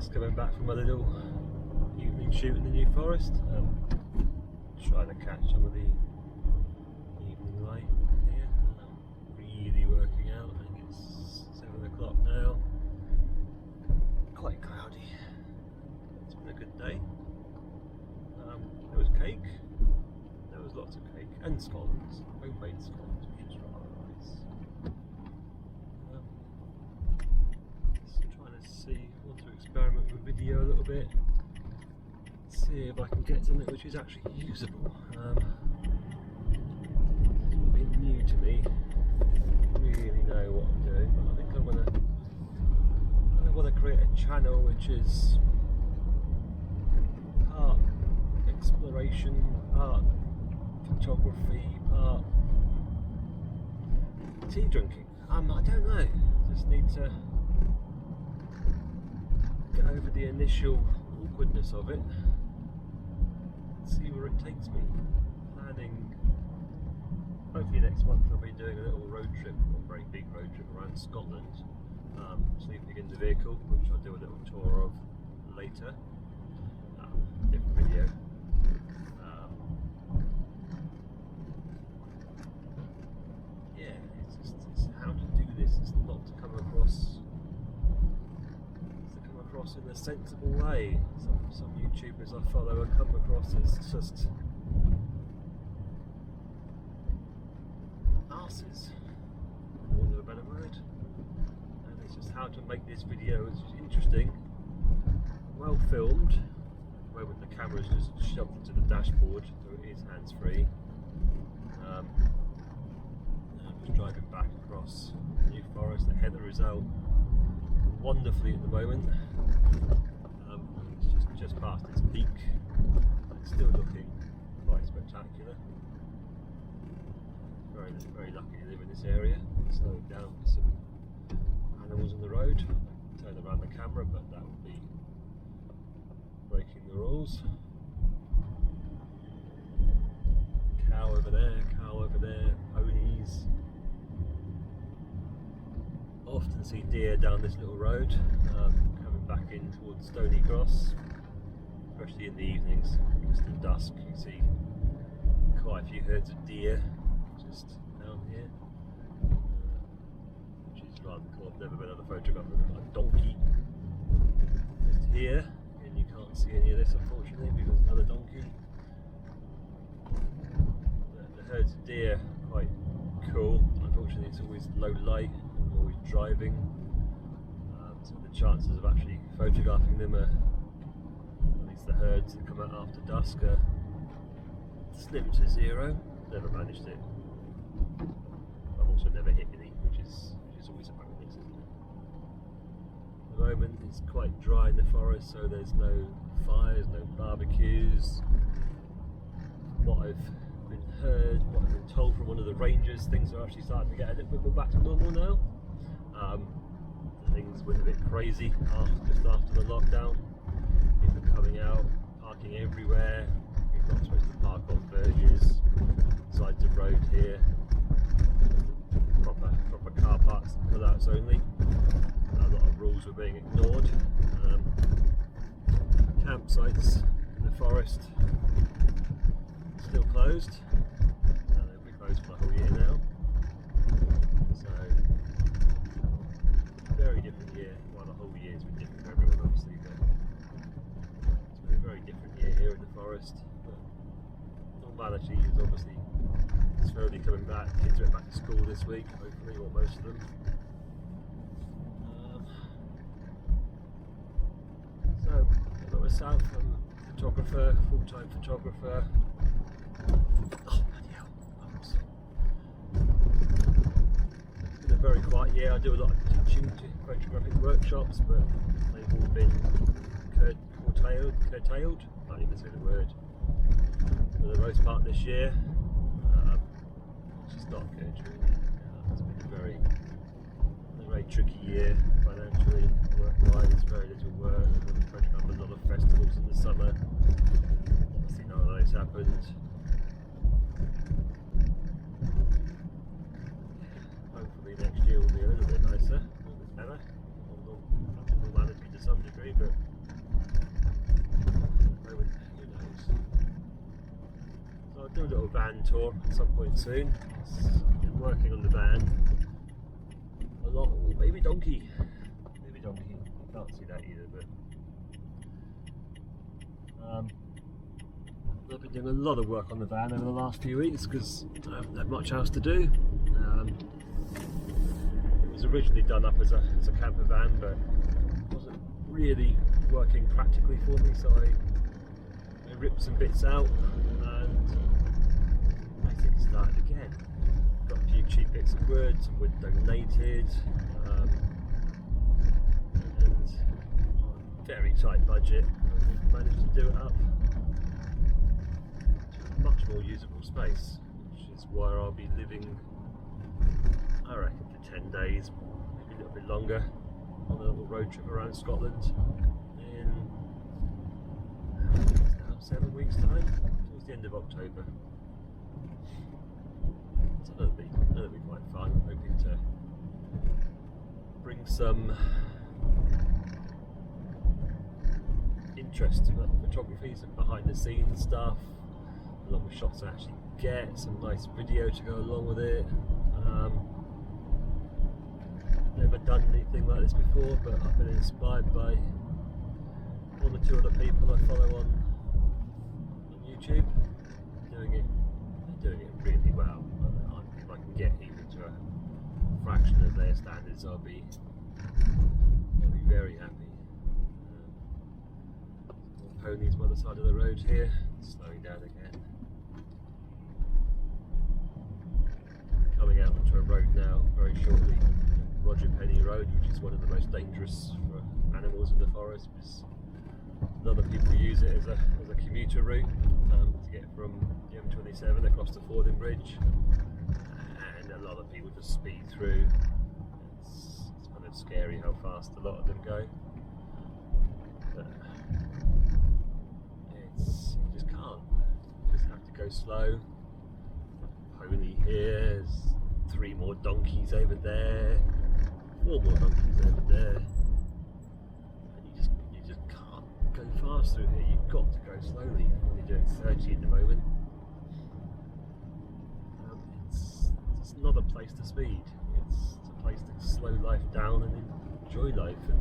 Just coming back from a little evening shoot in the New Forest. Trying to catch some of the evening light here. Really working out. I think it's 7 o'clock now. Quite cloudy. It's been a good day. There was cake. There was lots of cake and scones, homemade scones, which was rather nice. Just trying to see, want to experiment with video a little bit. See if I can get something which is actually usable. It's a bit new to me. I don't really know what I'm doing, but I think I want to create a channel which is part exploration, part photography, part tea drinking. I don't know. Just need to get over the initial awkwardness of it. See where it takes me. Planning. Hopefully next month I'll be doing a little road trip, or a very big road trip around Scotland. Sleeping in the vehicle, which I'll do a little tour of later. Different video. Yeah, it's how to do this. It's not to come across. In a sensible way. Some YouTubers I follow and come across as just arses, for want of a better word. And it's just how to make this video as interesting, well filmed. At the moment the camera is just shoved into the dashboard, so it is hands-free. I'm just driving back across the New Forest. The heather is out wonderfully at the moment. It's just past its peak, but it's still looking quite spectacular. Very, very lucky to live in this area. Slowing down for some animals on the road. I can turn around the camera, but that would be breaking the rules. Cow over there, ponies. Often see deer down this little road, coming back in towards Stony Cross, especially in the evenings, just at dusk. You see quite a few herds of deer just down here, which is rather cool. I've never been able to photograph a donkey just here, and you can't see any of this unfortunately because another donkey. The herds of deer are quite cool. Unfortunately it's always low light. Always driving, so the chances of actually photographing them are, at least the herds that come out after dusk, are slim to zero. Never managed it. I've also never hit any, which is always a bonus, isn't it? At the moment it's quite dry in the forest, so there's no fires, no barbecues. What I've been told from one of the rangers, things are actually starting to get a little bit more back to normal now. Things went a bit crazy just after the lockdown. People coming out, parking everywhere. You're not supposed to park on verges, sides of road here. Proper car parks and pull-outs only. A lot of rules were being ignored. Campsites in the forest still closed. They'll be closed for the whole year now. So, very different year. Well, the whole year's been different for everyone, obviously, but it's been a very different year here in the forest. But normality is obviously slowly coming back. Kids went back to school this week, hopefully, or most of them. So, about myself, I'm a photographer, full-time photographer. Oh, bloody hell. It's been a very quiet year. I do a lot of teaching to photographic workshops, but they've all been curtailed. I can't even say the word. For the most part this year, it's just not good really. It's been a very tricky year financially, work-wise. Very little work. I've been photographing a lot of festivals in the summer. Obviously none of those happened. Hopefully next year will be a little bit nicer, a little bit better. Normality to some degree, but do a little van tour at some point soon. Been working on the van a lot. Ooh, baby donkey. Baby donkey. You can't see that either, but I've been doing a lot of work on the van over the last few weeks because I haven't had much else to do. It was originally done up as a camper van, but it wasn't really working practically for me, so I ripped some bits out and basically started again. Got a few cheap bits of wood, some wood donated, and on a very tight budget, I managed to do it up to a much more usable space, which is where I'll be living, I reckon, for 10 days, maybe a little bit longer, on a little road trip around Scotland in 7 weeks time, towards the end of October. So that'll be quite fun. I'm hoping to bring some interest about photography, some behind the scenes stuff, along with shots I actually get, some nice video to go along with it. Never done anything like this before, but I've been inspired by one or two other people I follow on YouTube. They're doing it really well. If I can get even to a fraction of their standards, I'll be very happy. More ponies by the side of the road here, slowing down again. Coming out onto a road now very shortly, Roger Penny Road, which is one of the most dangerous for animals in the forest, because a lot of people use it as a commuter route to get from the M27 across the Fordham Bridge, and a lot of people just speed through. It's kind of scary how fast a lot of them go, but you just can't. You just have to go slow. Pony here, there's 3 more donkeys over there, 4 more donkeys over there. You just can't go fast through here. You've got to go slowly. I'm only doing 30 at the moment. It's not a place to speed. It's a place to slow life down and enjoy life. And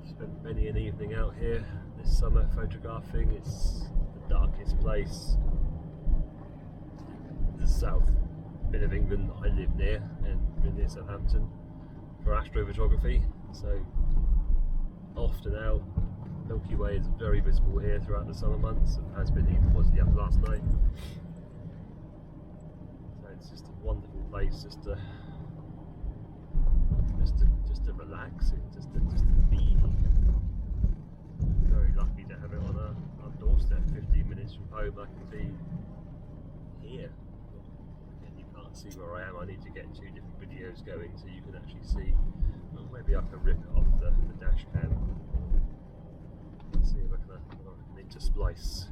I've spent many an evening out here this summer photographing. It's the darkest place, the south bit of England that I live near, and near Southampton, for astrophotography. So often out. Milky Way is very visible here throughout the summer months, and has been even was last night. So it's just a wonderful place just to relax and just to be. Very lucky to have it on our doorstep. 15 minutes from home, I can be here. And you can't see where I am. I need to get 2 different videos going so you can actually see. Well, maybe I can rip it off the dash cam. See if I can intersplice.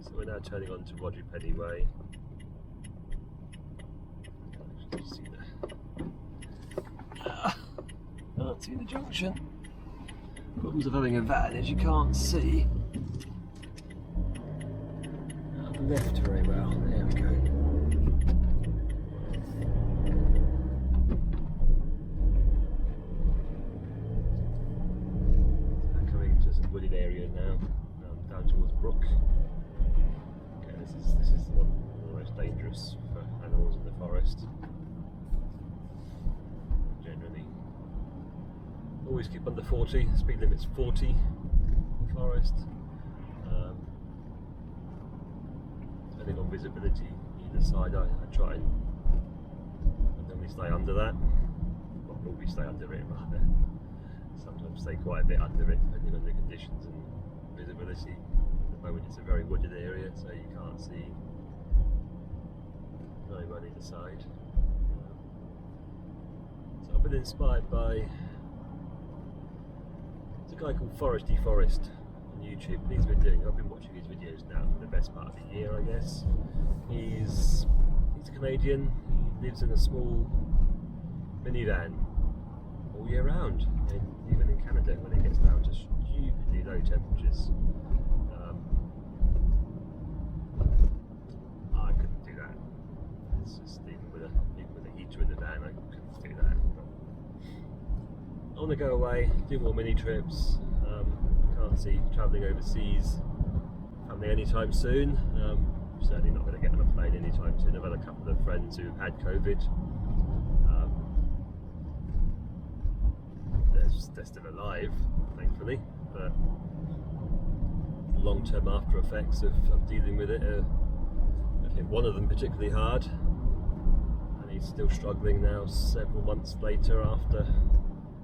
So we're now turning on to Roger Penny Way. Can't see the junction. Problems of having a van is you can't see the left very well. There we go. Wooded area now, down towards Brook. Okay, this is one of the most dangerous for animals in the forest. Generally, always keep under 40. Speed limit's 40 in the forest. Depending on visibility either side, I try and normally stay under that. Well, normally stay under it rather. Sometimes stay quite a bit under it, depending on the conditions and visibility. At the moment it's a very wooded area, so you can't see very well either side. So I've been inspired by a guy called Foresty Forest on YouTube. I've been watching his videos now for the best part of a year, I guess. He's a Canadian. He lives in a small minivan all year round, and even in Canada when it gets down to stupidly low temperatures, it's just even with a heater in the van, I couldn't do that. But I want to go away, do more mini trips. Can't see travelling overseas family anytime soon. Certainly not going to get on a plane anytime soon. I've had a couple of friends who've had COVID. They're still alive, thankfully, but long-term after effects of dealing with it have hit one of them particularly hard, and he's still struggling now several months later after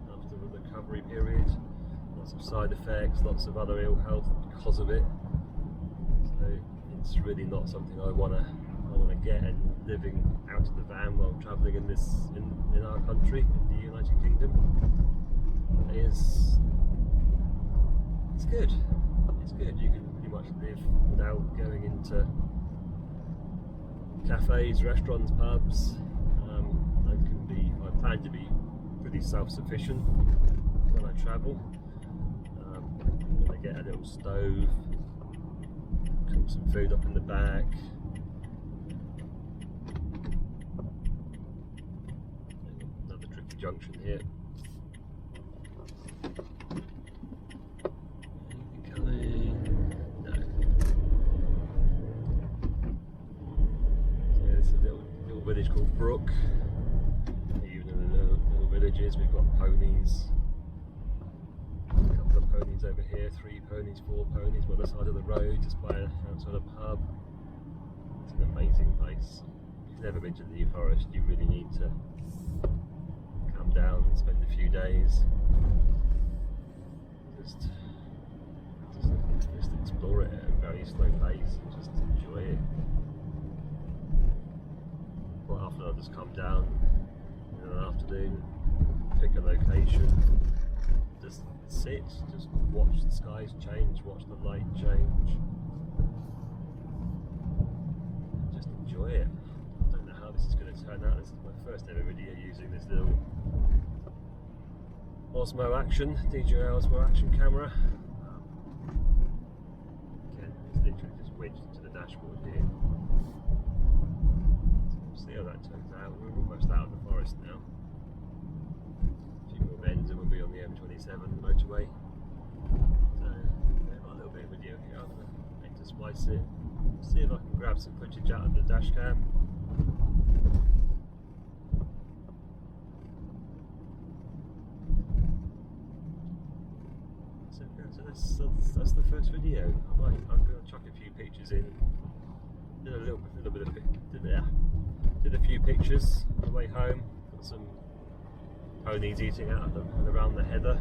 the recovery period. Lots of side effects, lots of other ill health because of it. So it's really not something I want to get, and living out of the van while travelling in our country, in the United Kingdom, it's good. It's good. You can pretty much live without going into cafes, restaurants, pubs. I plan to be pretty self-sufficient when I travel. I'm going to get a little stove, cook some food up in the back. Another tricky junction here. Village called Brook. Even in the little villages, we've got ponies. A couple of ponies over here, 3 ponies, 4 ponies by the side of the road, just outside a pub. It's an amazing place. If you've never been to the New Forest, you really need to come down and spend a few days. Just explore it at a very slow pace and just enjoy it. Quite often I'll just come down in an afternoon, pick a location, just sit, just watch the skies change, watch the light change, and just enjoy it. I don't know how this is going to turn out. This is my first ever video using this little Osmo Action, DJI Osmo Action camera. Again, it's literally just wedged into the dashboard here. See how that turns out. We're almost out of the forest now. A few more bends and we'll be on the M27 motorway. So we've got a little bit of video here. I'm going to intersplice it. See if I can grab some footage out of the dash cam. So that's the first video. I'm going to chuck a few pictures in. Did a few pictures on the way home. Got some ponies eating out of and around the heather.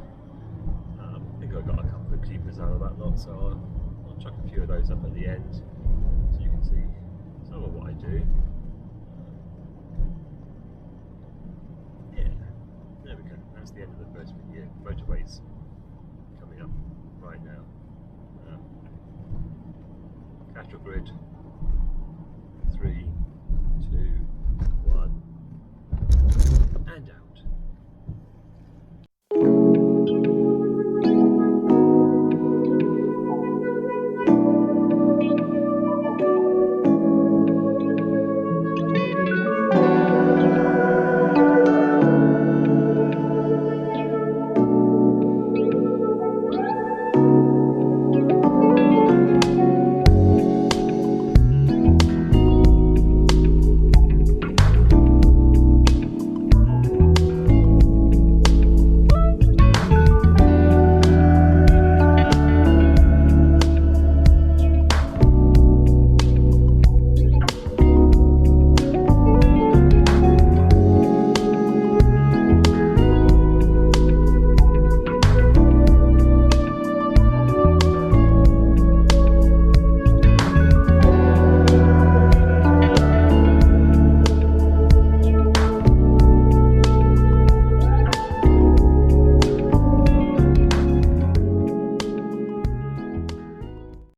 I think I got a couple of keepers out of that lot, so I'll chuck a few of those up at the end so you can see some of what I do. Yeah, there we go. That's the end of the first video. Motorways coming up right now. Cattle grid.